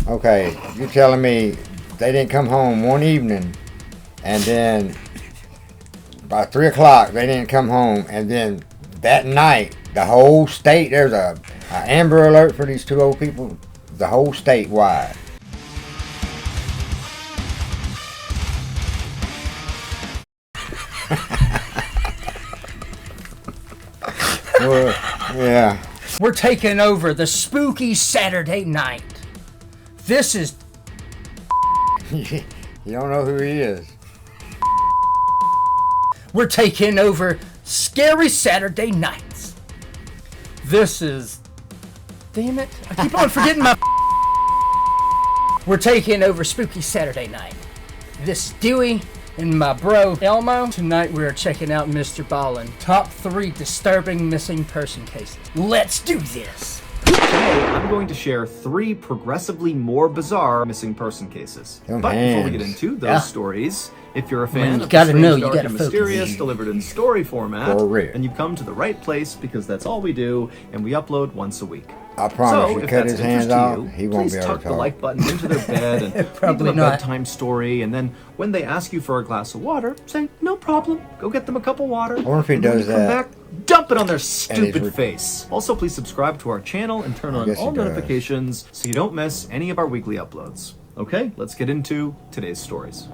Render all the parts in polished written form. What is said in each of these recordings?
Okay, you're telling me they didn't come home one evening, and then by 3 o'clock they didn't come home, and then that night the whole state, there's a Amber Alert for these two old people, the whole state wide. Well, yeah. We're taking over the spooky Saturday night. This is... You don't know who he is. We're taking over scary Saturday nights. This is... Damn it. I keep on forgetting my... We're taking over spooky Saturday night. This is Dewey and my bro Elmo. Tonight we are checking out Mr. Ballen. Top 3 disturbing missing person cases. Let's do this. Today, I'm going to share 3 progressively more bizarre missing person cases. Your But before we hands. get into those stories, if you're a fan you of gotta the know, strange, you dark, gotta and focus. mysterious delivered in story format, For real. then you've come to the right place because that's all we do, and we upload once a week. I promise So, you, if cut that's his of hands interest to off, you, he won't please be able tuck to the talk. like button into their bed and Probably give them a not. bedtime story, and then when they ask you for a glass of water, say, no problem, go get them a cup of water. I wonder if he does Come that. back, dump it on their he's stupid face. Also, please subscribe to our channel and turn on guess he all does. notifications so you don't miss any of our weekly uploads. Okay, let's get into today's stories.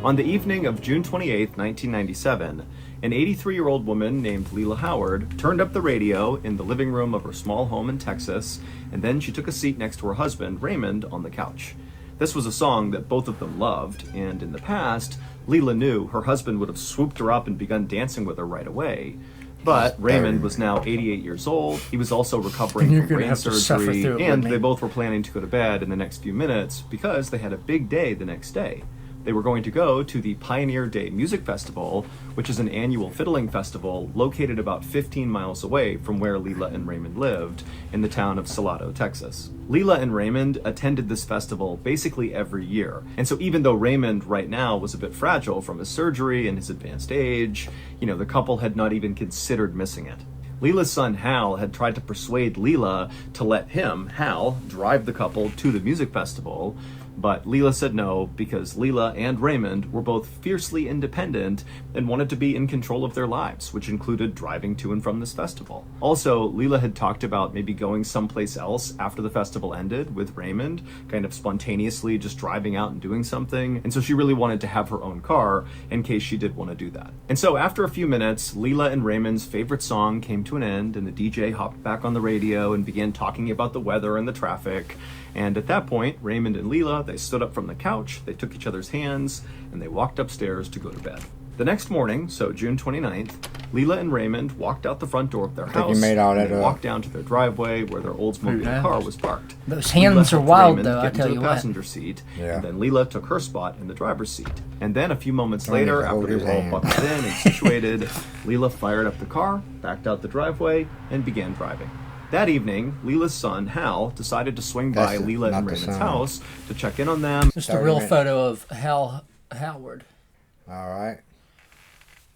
On the evening of June 28, 1997, an 83-year-old woman named Leela Howard turned up the radio in the living room of her small home in Texas, and then she took a seat next to her husband, Raymond, on the couch. This was a song that both of them loved, and in the past, Leela knew her husband would have swooped her up and begun dancing with her right away. But Raymond was now 88 years old. He was also recovering You're from gonna brain have to suffer surgery, through it and with they me. both were planning to go to bed in the next few minutes because they had a big day the next day. They were going to go to the Pioneer Day Music Festival, which is an annual fiddling festival located about 15 miles away from where Leela and Raymond lived, in the town of Salado, Texas. Leela and Raymond attended this festival basically every year, and so even though Raymond right now was a bit fragile from his surgery and his advanced age, the couple had not even considered missing it. Leela's son Hal had tried to persuade Leela to let him, Hal, drive the couple to the music festival, but Leela said no because Leela and Raymond were both fiercely independent and wanted to be in control of their lives, which included driving to and from this festival. Also, Leela had talked about maybe going someplace else after the festival ended with Raymond, kind of spontaneously just driving out and doing something, and so she really wanted to have her own car in case she did want to do that. And so after a few minutes, Leela and Raymond's favorite song came to an end, and the DJ hopped back on the radio and began talking about the weather and the traffic. And at that point, Raymond and Leela, they stood up from the couch, they took each other's hands, and they walked upstairs to go to bed. The next morning, so June 29th, Leela and Raymond walked out the front door of their think house you made all that and they up. walked down to their driveway where their Oldsmobile car was parked. Those Leela hands are helped wild, Raymond though, I get tell into you the what. passenger seat, Yeah. and then Leela took her spot in the driver's seat. And then a few moments Don't need later, to after hold they his were all hand. buckled in and situated, Leela fired up the car, backed out the driveway, and began driving. That evening, Leela's son, Hal, decided to swing by That's Leela not and the Raymond's son. house to check in on them. Just a Sorry, real man. photo of Hal Howard. All right.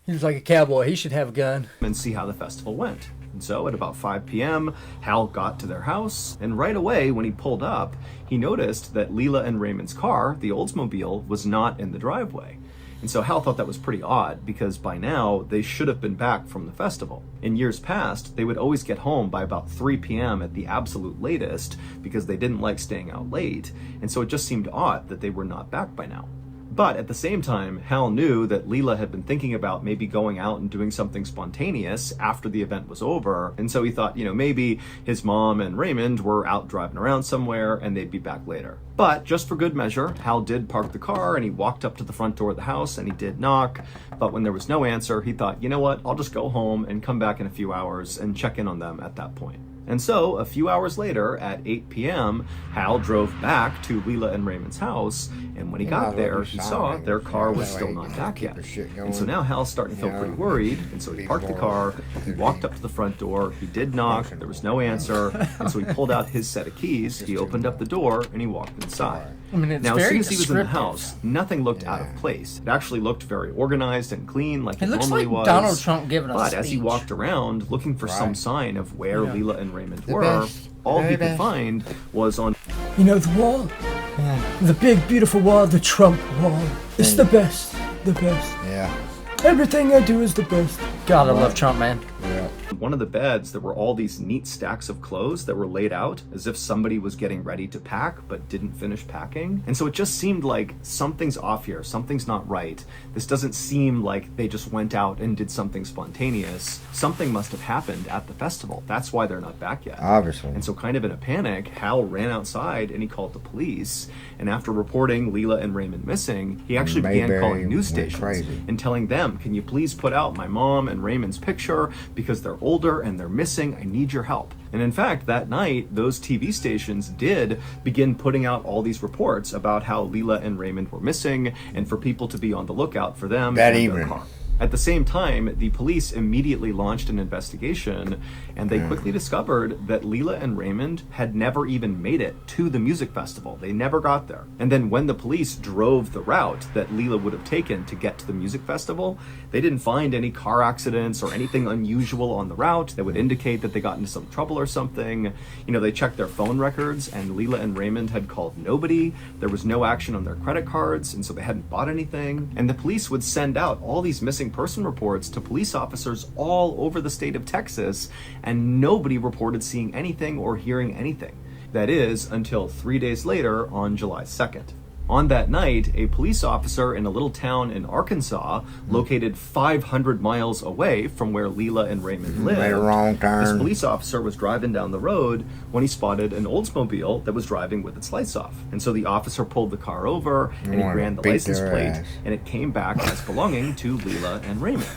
He was like a cowboy. He should have a gun. And see how the festival went. And so at about 5 p.m., Hal got to their house, and right away when he pulled up, he noticed that Leela and Raymond's car, the Oldsmobile, was not in the driveway. And so Hal thought that was pretty odd because by now they should have been back from the festival. In years past, they would always get home by about 3 p.m. at the absolute latest because they didn't like staying out late, and so it just seemed odd that they were not back by now. But at the same time, Hal knew that Leela had been thinking about maybe going out and doing something spontaneous after the event was over, and so he thought, maybe his mom and Raymond were out driving around somewhere and they'd be back later. But just for good measure, Hal did park the car and he walked up to the front door of the house and he did knock, but when there was no answer, he thought, you know what, I'll just go home and come back in a few hours and check in on them at that point. And so, a few hours later, at 8 p.m., Hal drove back to Leela and Raymond's house, and when he got there, he saw their car was still not back yet. And so now Hal's starting to feel pretty worried, and so he parked the car, he walked up to the front door, he did knock, there was no answer, and so he pulled out his set of keys, he opened up the door, and he walked inside. I mean, it's Now, as very soon as he was in the descriptive. house, nothing looked out of place. It actually looked very organized and clean, like it looks normally like was. Donald Trump giving a But as he speech. walked around looking for some sign of where Yeah. Leela and Raymond The were, best. all Very he could best. find was on You know, the wall, the big, beautiful wall, the Trump wall. It's the best, the best. Yeah. Everything I do is the best. God, I love Trump, man. Yeah. one of the beds. There were all these neat stacks of clothes that were laid out as if somebody was getting ready to pack but didn't finish packing. And so it just seemed like something's off here, something's not right. This doesn't seem like they just went out and did something spontaneous. Something must have happened at the festival. That's why they're not back yet. Obviously. And so, kind of in a panic, Hal ran outside and he called the police. And after reporting Leela and Raymond missing, he actually began Mayberry calling news went stations crazy. and telling them, "Can you please put out my mom and Raymond's picture because they're older and they're missing? I need your help." And in fact, that night, those TV stations did begin putting out all these reports about how Leela and Raymond were missing and for people to be on the lookout for them That and evening. their car. At the same time, the police immediately launched an investigation, and they quickly discovered that Leela and Raymond had never even made it to the music festival. They never got there. And then when the police drove the route that Leela would have taken to get to the music festival, they didn't find any car accidents or anything unusual on the route that would indicate that they got into some trouble or something. You know, they checked their phone records, and Leela and Raymond had called nobody. There was no action on their credit cards, and so they hadn't bought anything. And the police would send out all these missing person reports to police officers all over the state of Texas, and nobody reported seeing anything or hearing anything. That is, until 3 days later on July 2nd. On that night, a police officer in a little town in Arkansas, located 500 miles away from where Leela and Raymond lived, Made a wrong this turn. police officer was driving down the road when he spotted an Oldsmobile that was driving with its lights off. And so the officer pulled the car over and he wanna ran the beat license their plate, ass. and it came back as belonging to Leela and Raymond.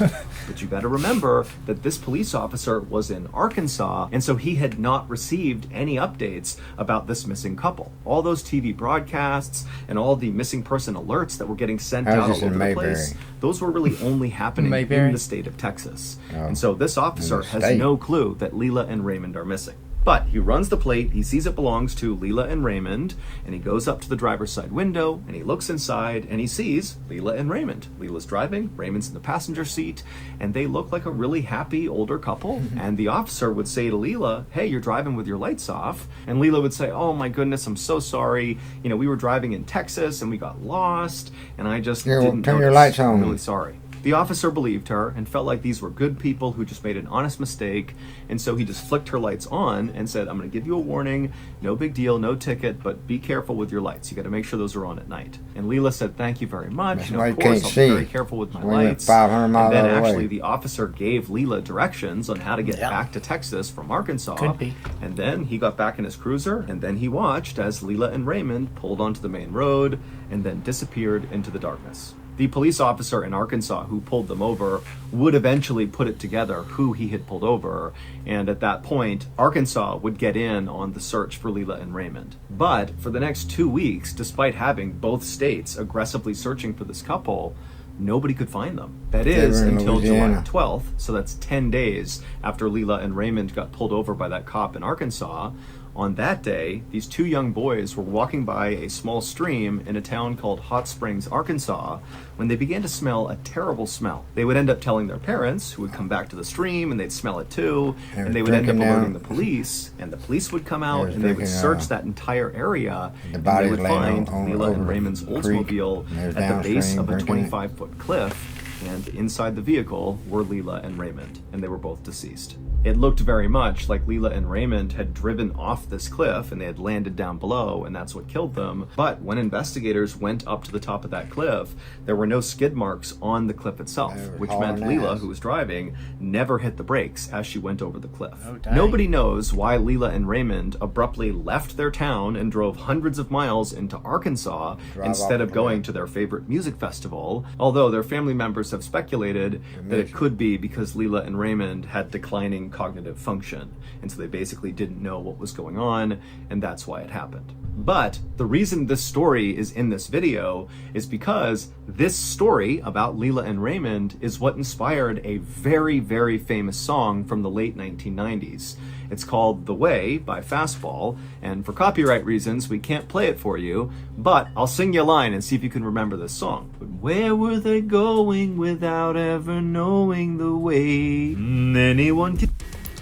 But you got to remember that this police officer was in Arkansas, and so he had not received any updates about this missing couple. All those TV broadcasts and all the missing person alerts that were getting sent How's out this all over in the place, Mayberry? those were really only happening Mayberry? in the state of Texas. Oh. And so this officer the has state. no clue that Leela and Raymond are missing. But he runs the plate, he sees it belongs to Leela and Raymond, and he goes up to the driver's side window, and he looks inside, and he sees Leela and Raymond. Leela's driving, Raymond's in the passenger seat, and they look like a really happy older couple. And the officer would say to Leela, "Hey, you're driving with your lights off." And Leela would say, "Oh my goodness, I'm so sorry. You know, we were driving in Texas, and we got lost, and I just Yeah, well, didn't turn your notice. lights on." I'm really sorry." The officer believed her and felt like these were good people who just made an honest mistake, and so he just flicked her lights on and said, "I'm going to give you a warning, no big deal, no ticket, but be careful with your lights. You got to make sure those are on at night." And Leela said, "Thank you very much. That's You know, why of you course, can't I'll see. be very careful with my That's why you went lights." 500 miles and then out of the way. actually the officer gave Leela directions on how to get Yeah. back to Texas from Arkansas. Could be. And then he got back in his cruiser, and then he watched as Leela and Raymond pulled onto the main road and then disappeared into the darkness. The police officer in Arkansas who pulled them over would eventually put it together who he had pulled over, and at that point, Arkansas would get in on the search for Leela and Raymond. But for the next 2 weeks, despite having both states aggressively searching for this couple, nobody could find them. That is were in until Louisiana. July 12th, so that's 10 days after Leela and Raymond got pulled over by that cop in Arkansas. On that day, these two young boys were walking by a small stream in a town called Hot Springs, Arkansas, when they began to smell a terrible smell. They would end up telling their parents, who would come back to the stream, and they'd smell it too, They and were they would end up drinking alerting now. the police, and the police would come out, was and they would drinking, search that entire area, the and they bodies would laying find on Leela over and the Raymond's creek, Oldsmobile and they was at the base downstream of a drinking it. 25-foot cliff, and inside the vehicle were Leela and Raymond, and they were both deceased. It looked very much like Leela and Raymond had driven off this cliff and they had landed down below, and that's what killed them. But when investigators went up to the top of that cliff, there were no skid marks on the cliff itself, They were which meant hauling Leela, ass. who was driving, never hit the brakes as she went over the cliff. Oh, dang. Nobody knows why Leela and Raymond abruptly left their town and drove hundreds of miles into Arkansas Drive instead off of the going cliff. to their favorite music festival, although their family members have speculated that it could be because Leela and Raymond had declining cognitive function, and so they basically didn't know what was going on, and that's why it happened. But the reason this story is in this video is because this story about Leela and Raymond is what inspired a very, very famous song from the late 1990s. It's called The Way by Fastball, and for copyright reasons, we can't play it for you, but I'll sing you a line and see if you can remember this song. But where were they going without ever knowing the way? Anyone can...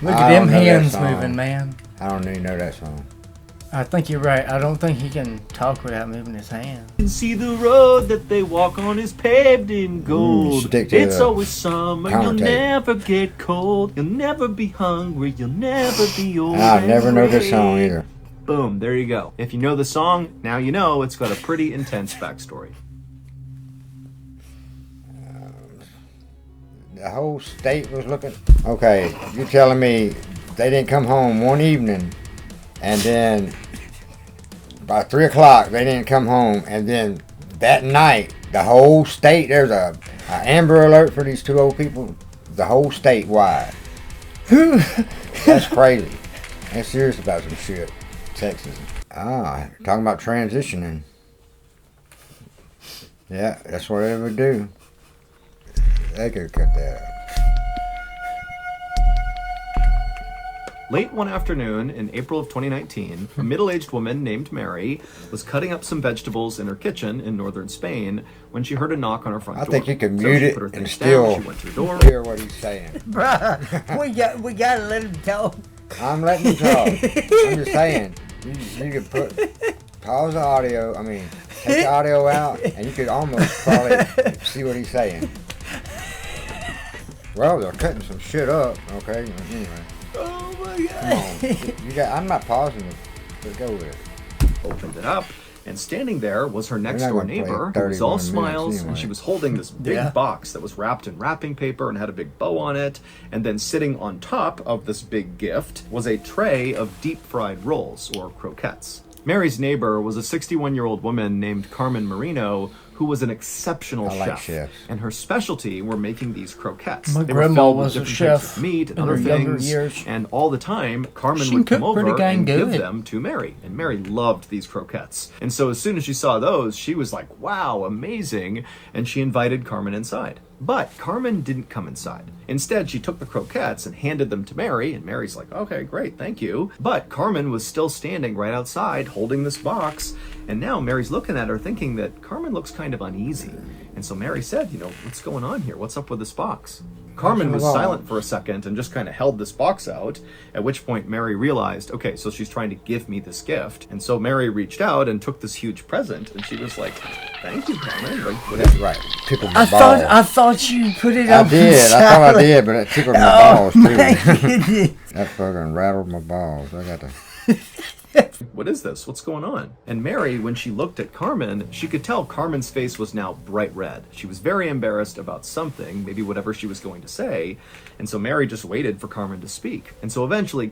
Look at them hands moving, man. I don't even know that song. I think you're right. I don't think he can talk without moving his hands. And see the road that they walk on is paved in gold. It's always summer, you'll never get cold. You'll never be hungry, you'll never be old. I never know this song either. Boom, there you go. If you know the song, now you know it's got a pretty intense backstory. The whole state was looking... Okay, you're telling me they didn't come home one evening, and then by 3 o'clock they didn't come home, and then that night the whole state, there's a Amber Alert for these two old people, the whole state wide. That's crazy. I'm serious about some shit. Texas. Talking about transitioning. Yeah, that's what they would do. They could cut that out. Late one afternoon in April of 2019, a middle-aged woman named Mary was cutting up some vegetables in her kitchen in northern Spain when she heard a knock on her front door. I think you can mute it and still hear what he's saying. Bruh, we gotta let him talk. I'm letting him talk. I'm just saying, you could pause the audio, take the audio out, and you could almost probably see what he's saying. Well, they're cutting some shit up, okay? Anyway. Oh my God. I'm not pausing it. Let's go with it. Opened it up, and standing there was her next door neighbor, who was all smiles, and she was holding this big box that was wrapped in wrapping paper and had a big bow on it, and then sitting on top of this big gift was a tray of deep-fried rolls, or croquettes. Mary's neighbor was a 61-year-old woman named Carmen Marino, who was an exceptional chef, and her specialty were making these croquettes. My they grandma were filled was with a different chef types of meat and in other her younger things, years. and all the time, Carmen She would come cooked pretty over dang and give good. them to Mary, and Mary loved these croquettes. And so as soon as she saw those, she was like, wow, amazing, and she invited Carmen inside. But Carmen didn't come inside. Instead, she took the croquettes and handed them to Mary, and Mary's like, okay, great, thank you. But Carmen was still standing right outside holding this box, and now Mary's looking at her thinking that Carmen looks kind of uneasy. And so Mary said, what's going on here? What's up with this box? Carmen was silent for a second and just kind of held this box out, at which point Mary realized, okay, so she's trying to give me this gift. And so Mary reached out and took this huge present, and she was like, thank you, Carmen. Like, what is Right. Tickled my balls. I thought you put it I on. did. I thought I did, but it tickled my balls, too. That fucking rattled my balls. I got to... What is this? What's going on? And Mary, when she looked at Carmen, she could tell Carmen's face was now bright red. She was very embarrassed about something, maybe whatever she was going to say. And so Mary just waited for Carmen to speak. And so eventually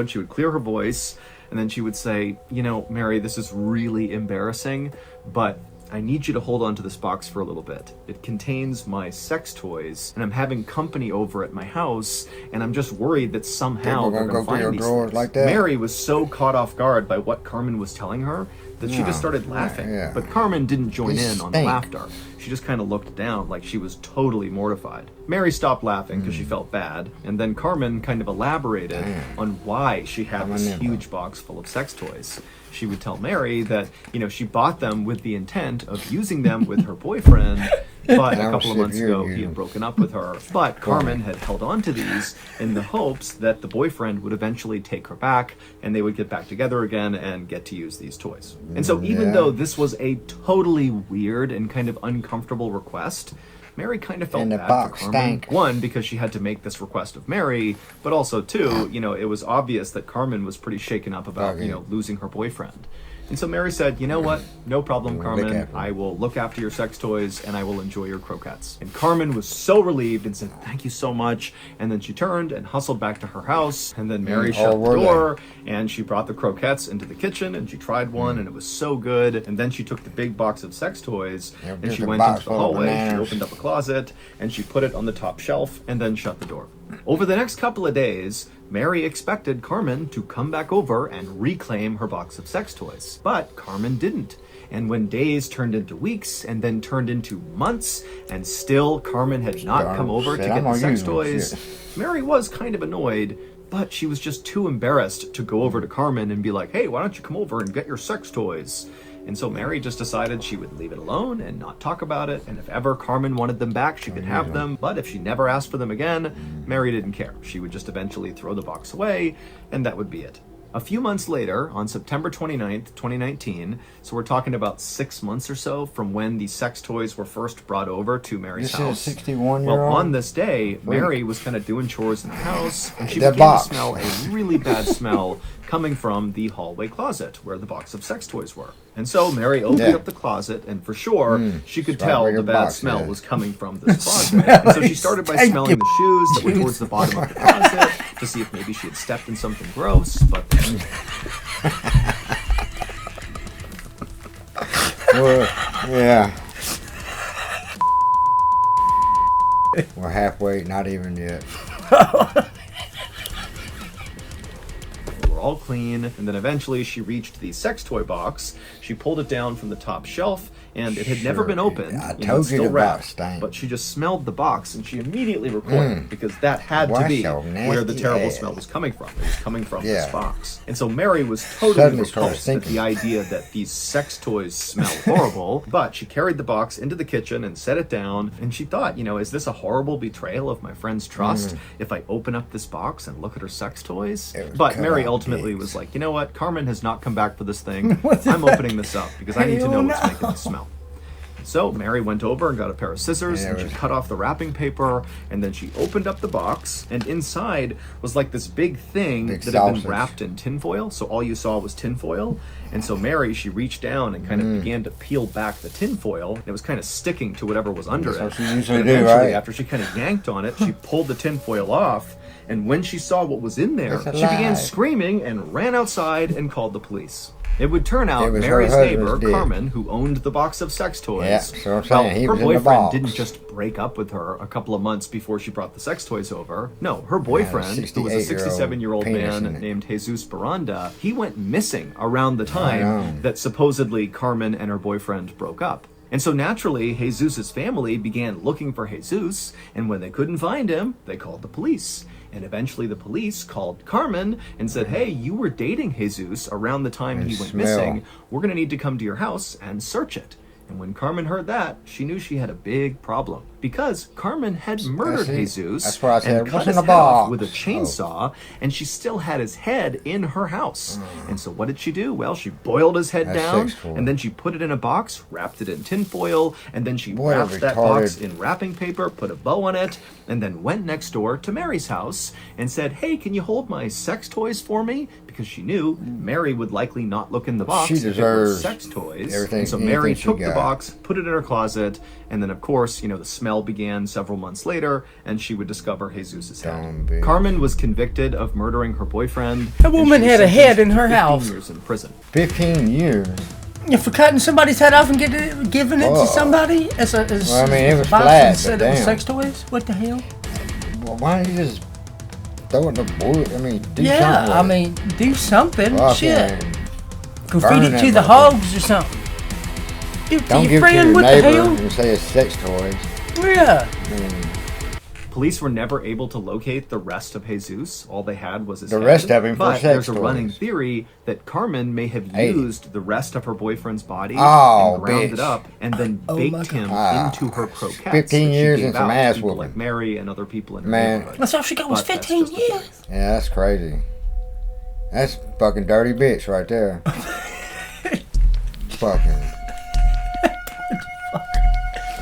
she would clear her voice, and then she would say, Mary, this is really embarrassing, but I need you to hold on to this box for a little bit. It contains my sex toys, and I'm having company over at my house, and I'm just worried that somehow they're going to find these things. Like that? Mary was so caught off guard by what Carmen was telling her that she just started laughing. Yeah. But Carmen didn't join in on the laughter. She just kind of looked down like she was totally mortified. Mary stopped laughing because she felt bad, and then Carmen kind of elaborated on why she had this huge box full of sex toys. She would tell Mary that, she bought them with the intent of using them with her boyfriend, but a couple of months ago he had broken up with her. But Carmen had held on to these in the hopes that the boyfriend would eventually take her back and they would get back together again and get to use these toys. And so even though this was a totally weird and kind of uncomfortable request, Mary kind of felt bad for Carmen. One, because she had to make this request of Mary, but also two, it was obvious that Carmen was pretty shaken up about, losing her boyfriend. And so Mary said, you know what? No problem, Carmen. I will look after your sex toys and I will enjoy your croquettes. And Carmen was so relieved and said, thank you so much. And then she turned and hustled back to her house. And then Mary shut the door and she brought the croquettes into the kitchen and she tried one and it was so good. And then she took the big box of sex toys and she went into the hallway. She opened up a closet and she put it on the top shelf and then shut the door. Over the next couple of days, Mary expected Carmen to come back over and reclaim her box of sex toys. But Carmen didn't. And when days turned into weeks and then turned into months, and still Carmen had not come over to get the sex toys, Mary was kind of annoyed, But she was just too embarrassed to go over to Carmen and be like, hey, why don't you come over and get your sex toys? And so Mary just decided she would leave it alone and not talk about it. And if ever Carmen wanted them back, she could have them. But if she never asked for them again, Mary didn't care. She would just eventually throw the box away, and that would be it. A few months later, on September 29th, 2019, so we're talking about 6 months or so from when the sex toys were first brought over to Mary's house. This is a 61-year-old? Well, on this day, Mary was kind of doing chores in the house, and she The began box. to smell a really bad smell coming from the hallway closet where the box of sex toys were. And so Mary opened up the closet, and for sure, she could Right tell where the your bad box smell is. was coming from this closet. And so she started by smelling the shoes that were towards the bottom of the closet to see if maybe she had stepped in something gross, but Well, yeah. We're halfway, not even yet. were all clean, and then eventually she reached the sex toy box. She pulled it down from the top shelf, and it had never been opened. I It's told you still the wrapped, box stank. but she just smelled the box, and she immediately reported because that had to Wash be your where the nasty terrible ass. smell was coming from. It was coming from Yeah. this box. And so Mary was totally Suddenly started repulsed at thinking. the idea that these sex toys smell horrible, but she carried the box into the kitchen and set it down, and she thought, is this a horrible betrayal of my friend's trust if I open up this box and look at her sex toys? It was But cut Mary out ultimately dicks. was like, you know what? Carmen has not come back for this thing. I'm opening this up because I need to know what's making this smell. So Mary went over and got a pair of scissors, and she cut off the wrapping paper, and then she opened up the box, and inside was like this big thing that had been sausage. wrapped in tinfoil, so all you saw was tinfoil. And so Mary, she reached down and kind of began to peel back the tinfoil, and it was kind of sticking to whatever was under That's it. what she usually And do, eventually, right? after she kind of yanked on it, she pulled the tinfoil off, and when she saw what was in there, It's she began alive. screaming and ran outside and called the police. It would turn It out was her Mary's husband's neighbor, dick. Carmen, who owned the box of sex toys, Yeah, so I'm saying he her was in the boyfriend box. didn't just break up with her a couple of months before she brought the sex toys over. No, her boyfriend, who was a 68-year-old 67-year-old penis in man it. named Jesus Baranda, he went missing around the know. time that supposedly Carmen and her boyfriend broke up. And so naturally, Jesus' family began looking for Jesus, and when they couldn't find him, they called the police. And eventually the police called Carmen and said, hey, you were dating Jesus around the time he went smell. missing. We're going to need to come to your house and search it. And when Carmen heard that, she knew she had a big problem. Because Carmen had murdered see. Jesus That's what I said. and What's cut in his the head off box? with a Oh. chainsaw, and she still had his head in her house. And so what did she do? Well, she boiled his head That's down, sexual. and then she put it in a box, wrapped it in tinfoil, and then she What a wrapped that box retarded- in wrapping paper, put a bow on it, and then went next door to Mary's house and said, hey, can you hold my sex toys for me? Because she knew Mary would likely not look in the box She if it was deserves sex toys. everything- And so anything Mary she took the got. box, put it in her closet, and then of course, the smell began several months later, and she would discover Jesus' head. Dumb bitch. Carmen was convicted of murdering her boyfriend. That and woman she was had a head sentenced in her to 15 house. years in prison. 15 years. Yeah, for cutting somebody's head off and giving it Oh. to somebody as a Well, I mean, it was box flat, and said but it was damn. sex toys. What the hell? Well, why don't you just throw it in the wood? I mean, do Yeah, something I with it. mean, do something. Fucking Shit, go burn feed it that to the motherfucker. hogs or something. Give it to Don't your give it to friend. your What the neighbor hell? and say it's sex toys. Yeah. Police were never able to locate the rest of Jesus. All they had was his The head. rest of him for But sex there's a toys. running theory that Carmen may have 80. used the rest of her boyfriend's body Oh, and ground bitch. it up and then Oh, my baked him God. into her croquettes. 15 that she years gave and some out to ass people whooping. like Mary and other people in her Man. neighborhood. That's all she got was But that's 15 just the years. truth. Yeah, that's crazy. That's fucking dirty bitch right there. Fucking.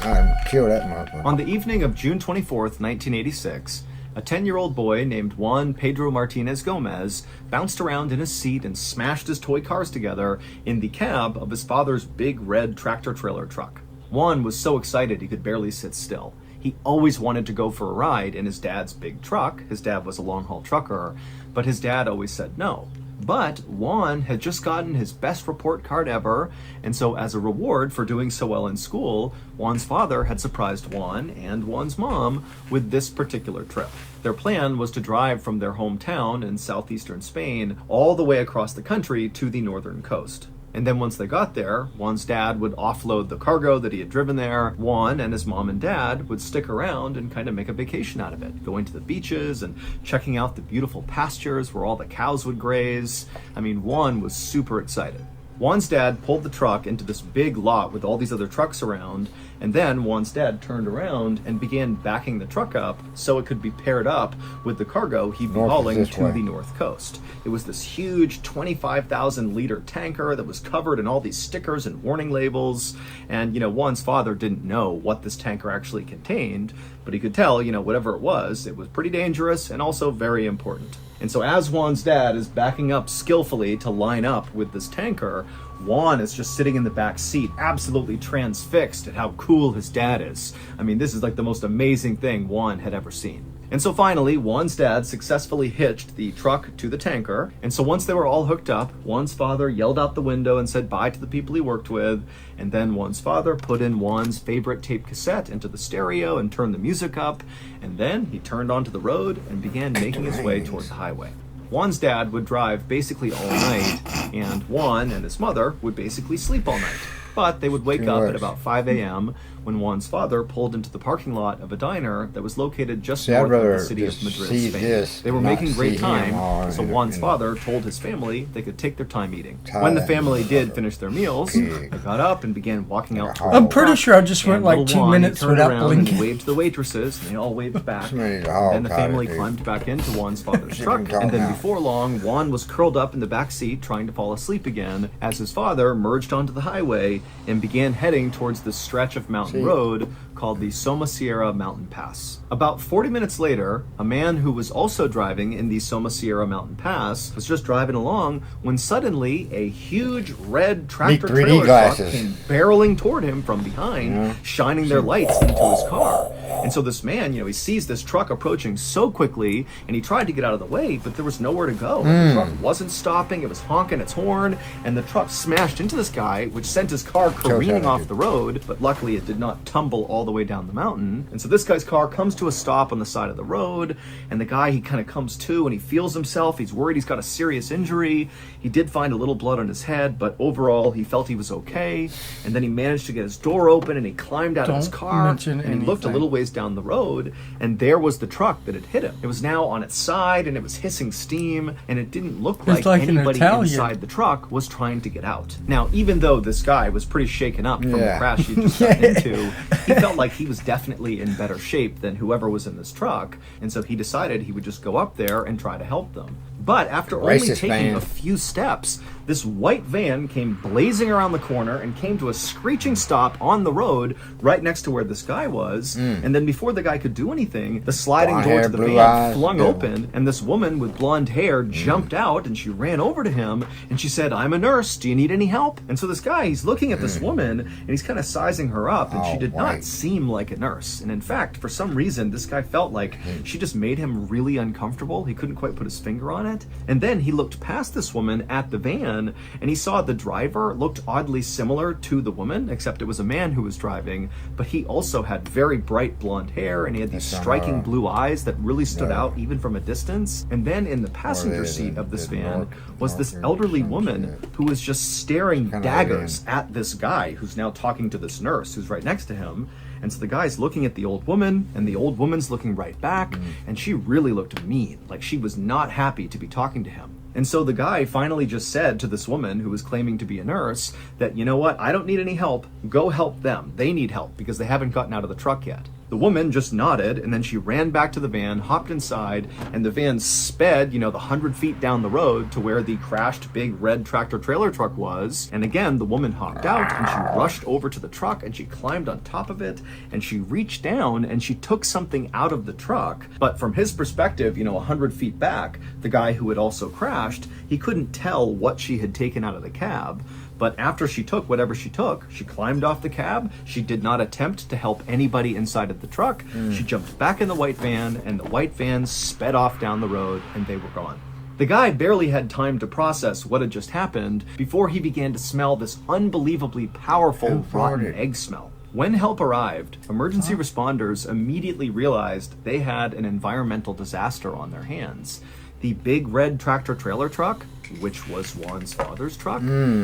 I'd kill that motherfucker. On the evening of June 24th, 1986, a 10-year-old boy named Juan Pedro Martinez Gomez bounced around in his seat and smashed his toy cars together in the cab of his father's big red tractor-trailer truck. Juan was so excited he could barely sit still. He always wanted to go for a ride in his dad's big truck. His dad was a long-haul trucker, but his dad always said no. But Juan had just gotten his best report card ever, and so as a reward for doing so well in school, Juan's father had surprised Juan and Juan's mom with this particular trip. Their plan was to drive from their hometown in southeastern Spain all the way across the country to the northern coast. And then once they got there, Juan's dad would offload the cargo that he had driven there. Juan and his mom and dad would stick around and kind of make a vacation out of it, going to the beaches and checking out the beautiful pastures where all the cows would graze. I mean, Juan was super excited. Juan's dad pulled the truck into this big lot with all these other trucks around, and then Juan's dad turned around and began backing the truck up so it could be paired up with the cargo he'd be hauling to the north coast. It was this huge 25,000 liter tanker that was covered in all these stickers and warning labels, and Juan's father didn't know what this tanker actually contained, but he could tell, whatever it was pretty dangerous and also very important. And so as Juan's dad is backing up skillfully to line up with this tanker, Juan is just sitting in the back seat, absolutely transfixed at how cool his dad is. I mean, this is like the most amazing thing Juan had ever seen. And so finally, Juan's dad successfully hitched the truck to the tanker. And so once they were all hooked up, Juan's father yelled out the window and said bye to the people he worked with. And then Juan's father put in Juan's favorite tape cassette into the stereo and turned the music up. And then he turned onto the road and began making his way toward the highway. Juan's dad would drive basically all night, and Juan and his mother would basically sleep all night. But they would wake up at about 5 a.m. when Juan's father pulled into the parking lot of a diner that was located just north of the city of Madrid, Spain. They were making great time, so Juan's father told his family they could take their time eating. When the family did finish their meals, they got up and began walking out. I'm pretty sure I just went like 2 minutes without blinking. He waved to the waitresses, and they all waved back. Then the family climbed back into Juan's father's truck, and then before long, Juan was curled up in the back seat trying to fall asleep again as his father merged onto the highway and began heading towards the stretch of mountain road called the Somosierra Mountain Pass. About 40 minutes later, a man who was also driving in the Somosierra Mountain Pass was just driving along when suddenly a huge red tractor-trailer truck came barreling toward him from behind, shining their lights into his car. And so this man, he sees this truck approaching so quickly, and he tried to get out of the way, but there was nowhere to go. The truck wasn't stopping, it was honking its horn, and the truck smashed into this guy, which sent his car careening off the road, but luckily it did not tumble all the way down the mountain. And so this guy's car comes to a stop on the side of the road, and the guy, he kind of comes to, and he feels himself. He's worried he's got a serious injury. He did find a little blood on his head, but overall he felt he was okay. And then he managed to get his door open, and he climbed out of his car, and he looked a little ways down the road, and there was the truck that had hit him. It was now on its side, and it was hissing steam, and it didn't look like anybody inside the truck was trying to get out. Now, even though this guy was pretty shaken up from the crash he just got into, he felt like he was definitely in better shape than whoever was in this truck, and so he decided he would just go up there and try to help them. But after only taking a few steps, this white van came blazing around the corner and came to a screeching stop on the road right next to where this guy was. And then before the guy could do anything, the sliding door to the van flung open, and this woman with blonde hair jumped out, and she ran over to him, and she said, "I'm a nurse. Do you need any help?" And so this guy, he's looking at this woman, and he's kind of sizing her up, and she did not seem like a nurse. And in fact, for some reason, this guy felt like she just made him really uncomfortable. He couldn't quite put his finger on it. And then he looked past this woman at the van, and he saw the driver looked oddly similar to the woman, except it was a man who was driving, but he also had very bright blonde hair, and he had these striking blue eyes that really stood out even from a distance. And then in the passenger seat of this van was this elderly woman who was just staring daggers at this guy who's now talking to this nurse who's right next to him. And so the guy's looking at the old woman, and the old woman's looking right back, and she really looked mean, like she was not happy to be talking to him. And so the guy finally just said to this woman who was claiming to be a nurse that, "You know what, I don't need any help. Go help them. They need help because they haven't gotten out of the truck yet." The woman just nodded, and then she ran back to the van, hopped inside, and the van sped, the 100 feet down the road to where the crashed big red tractor-trailer truck was. And again, the woman hopped out, and she rushed over to the truck, and she climbed on top of it, and she reached down, and she took something out of the truck. But from his perspective, 100 feet back, the guy who had also crashed, he couldn't tell what she had taken out of the cab. But after she took whatever she took, she climbed off the cab. She did not attempt to help anybody inside of the truck. She jumped back in the white van, and the white van sped off down the road, and they were gone. The guy barely had time to process what had just happened before he began to smell this unbelievably powerful rotten egg smell. When help arrived, emergency responders immediately realized they had an environmental disaster on their hands. The big red tractor-trailer truck which was Juan's father's truck,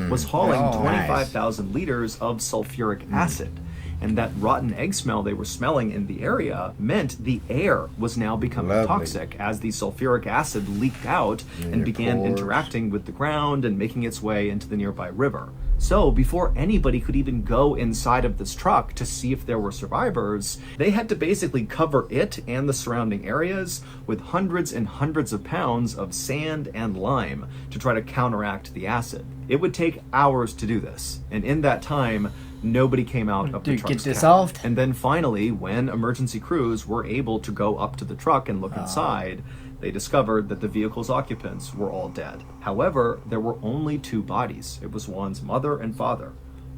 was hauling Oh, nice. 25,000 liters of sulfuric acid. And that rotten egg smell they were smelling in the area meant the air was now becoming Lovely. toxic as the sulfuric acid leaked out and of began course. interacting with the ground and making its way into the nearby river. So before anybody could even go inside of this truck to see if there were survivors, they had to basically cover it and the surrounding areas with hundreds and hundreds of pounds of sand and lime to try to counteract the acid. It would take hours to do this, and in that time, nobody came out of the Dude, truck's get cab. dissolved? And then finally, when emergency crews were able to go up to the truck and look inside, they discovered that the vehicle's occupants were all dead. However, there were only 2 bodies. It was Juan's mother and father.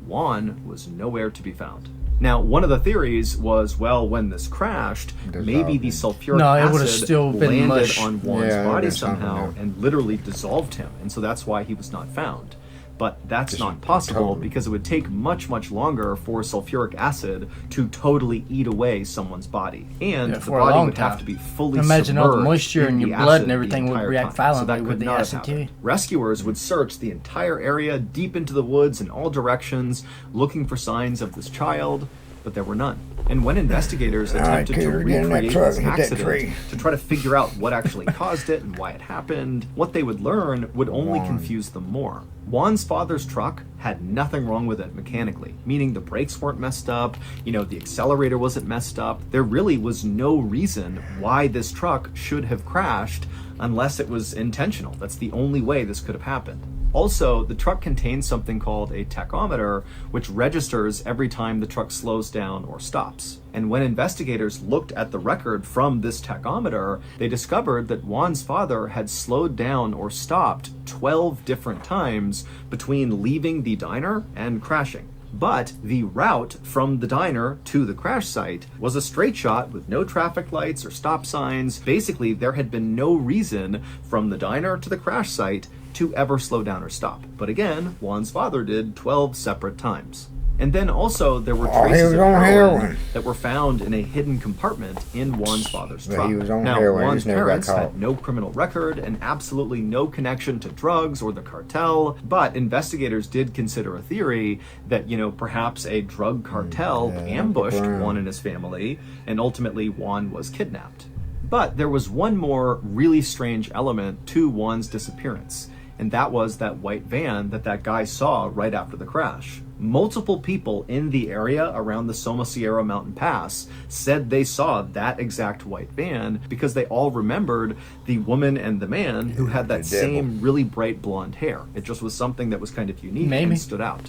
Juan was nowhere to be found. Now, one of the theories was, well, when this crashed, maybe the sulfuric No, it would've acid still been landed mush. on Juan's Yeah, it body would've been something somehow there. and literally dissolved him, and so that's why he was not found. But that's Just not possible totally. because it would take much, much longer for sulfuric acid to totally eat away someone's body. And Yeah, the for a body long would have time. to be fully Imagine all the submerged moisture in your the blood acid and the everything would entire react time. So violently that with could the not acid have too. happened. Rescuers would search the entire area deep into the woods in all directions, looking for signs of this child, but there were none. And when investigators All right, attempted to Cooter, get in that recreate truck this and hit that accident tree. to try to figure out what actually caused it and why it happened, what they would learn would only Juan. confuse them more. Juan's father's truck had nothing wrong with it mechanically, meaning the brakes weren't messed up, the accelerator wasn't messed up. There really was no reason why this truck should have crashed unless it was intentional. That's the only way this could have happened. Also, the truck contains something called a tachometer, which registers every time the truck slows down or stops. And when investigators looked at the record from this tachometer, they discovered that Juan's father had slowed down or stopped 12 different times between leaving the diner and crashing. But the route from the diner to the crash site was a straight shot with no traffic lights or stop signs. Basically, there had been no reason from the diner to the crash site to ever slow down or stop. But again, Juan's father did 12 separate times. And then also there were Oh, he traces was of on heroin heroin. that were found in a hidden compartment in Juan's father's But truck. he was on Now, heroin, he Juan's just never got parents caught. had no criminal record and absolutely no connection to drugs or the cartel, but investigators did consider a theory that, perhaps a drug cartel ambushed Brown. Juan and his family, and ultimately Juan was kidnapped. But there was one more really strange element to Juan's disappearance, and that was that white van that guy saw right after the crash. Multiple people in the area around the Soma Sierra Mountain Pass said they saw that exact white van because they all remembered the woman and the man who had that The devil. same really bright blonde hair. It just was something that was kind of unique Maybe. and stood out.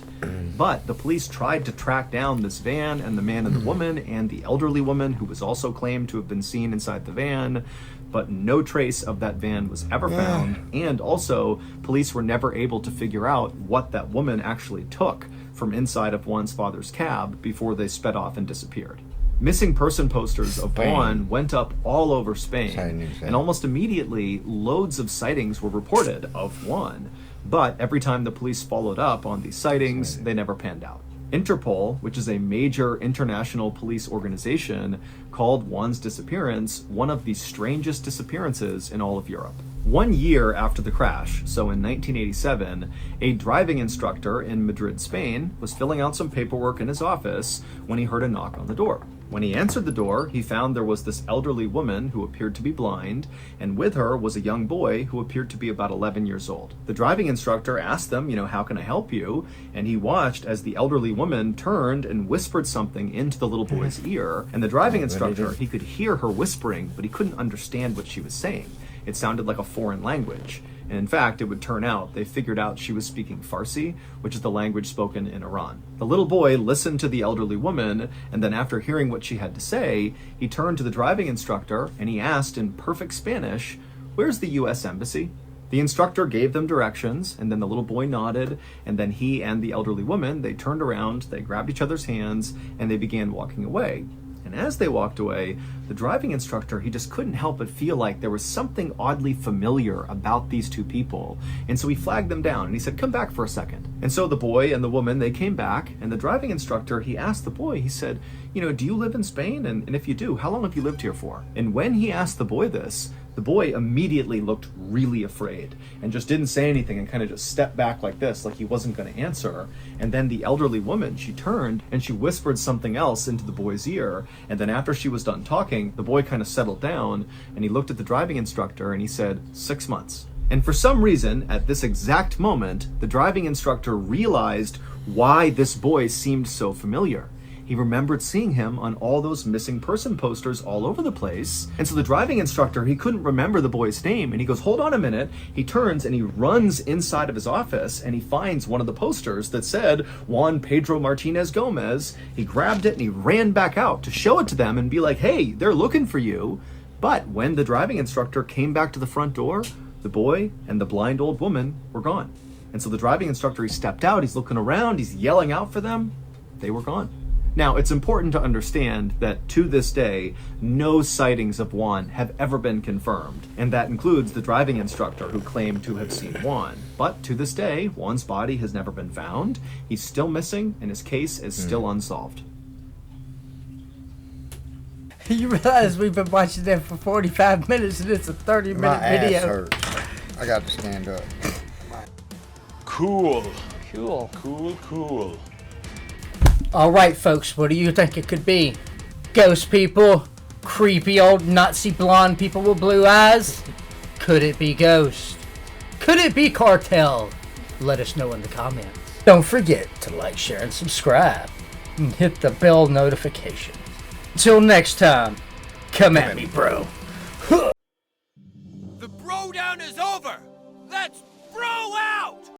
But the police tried to track down this van and the man and the woman and the elderly woman who was also claimed to have been seen inside the van, but no trace of that van was ever found. And also, police were never able to figure out what that woman actually took from inside of Juan's father's cab before they sped off and disappeared. Missing person posters of Spain. Juan went up all over Spain, Sightings, yeah. and almost immediately loads of sightings were reported of Juan, but every time the police followed up on these sightings, they never panned out. Interpol, which is a major international police organization, called Juan's disappearance one of the strangest disappearances in all of Europe. 1 year after the crash, so in 1987, a driving instructor in Madrid, Spain, was filling out some paperwork in his office when he heard a knock on the door. When he answered the door, he found there was this elderly woman who appeared to be blind, and with her was a young boy who appeared to be about 11 years old. The driving instructor asked them, how can I help you? And he watched as the elderly woman turned and whispered something into the little boy's ear. And the driving instructor, he could hear her whispering, but he couldn't understand what she was saying. It sounded like a foreign language. And in fact, it would turn out they figured out she was speaking Farsi, which is the language spoken in Iran. The little boy listened to the elderly woman, and then after hearing what she had to say, he turned to the driving instructor and he asked in perfect Spanish, "Where's the US Embassy?" The instructor gave them directions, and then the little boy nodded, and then he and the elderly woman, they turned around, they grabbed each other's hands, and they began walking away. And as they walked away, the driving instructor, he just couldn't help but feel like there was something oddly familiar about these two people. And so he flagged them down and he said, "Come back for a second." And so the boy and the woman, they came back, and the driving instructor, he asked the boy, he said, "Do you live in Spain? And if you do, how long have you lived here for?" And when he asked the boy this, The boy immediately looked really afraid and just didn't say anything and kind of just stepped back like this, like he wasn't going to answer. And then the elderly woman, she turned and she whispered something else into the boy's ear. And then after she was done talking, the boy kind of settled down and he looked at the driving instructor and he said, 6 months. And for some reason, at this exact moment, the driving instructor realized why this boy seemed so familiar. He remembered seeing him on all those missing person posters all over the place. And so the driving instructor, he couldn't remember the boy's name. And he goes, hold on a minute. He turns and he runs inside of his office and he finds one of the posters that said Juan Pedro Martinez Gomez. He grabbed it and he ran back out to show it to them and be like, hey, they're looking for you. But when the driving instructor came back to the front door, the boy and the blind old woman were gone. And so the driving instructor, he stepped out, he's looking around, he's yelling out for them. They were gone. Now, it's important to understand that to this day, no sightings of Juan have ever been confirmed, and that includes the driving instructor who claimed to have seen Juan. But to this day, Juan's body has never been found, he's still missing, and his case is still unsolved. You realize we've been watching them for 45 minutes and it's a 30-minute video. Ass hurts. I got to stand up. Cool. Cool. All right, folks, what do you think it could be? Ghost people? Creepy old Nazi blonde people with blue eyes? Could it be ghost? Could it be cartel? Let us know in the comments. Don't forget to like, share, and subscribe. And hit the bell notification. Until next time, come at me, bro. The Brodown is over! Let's bro out!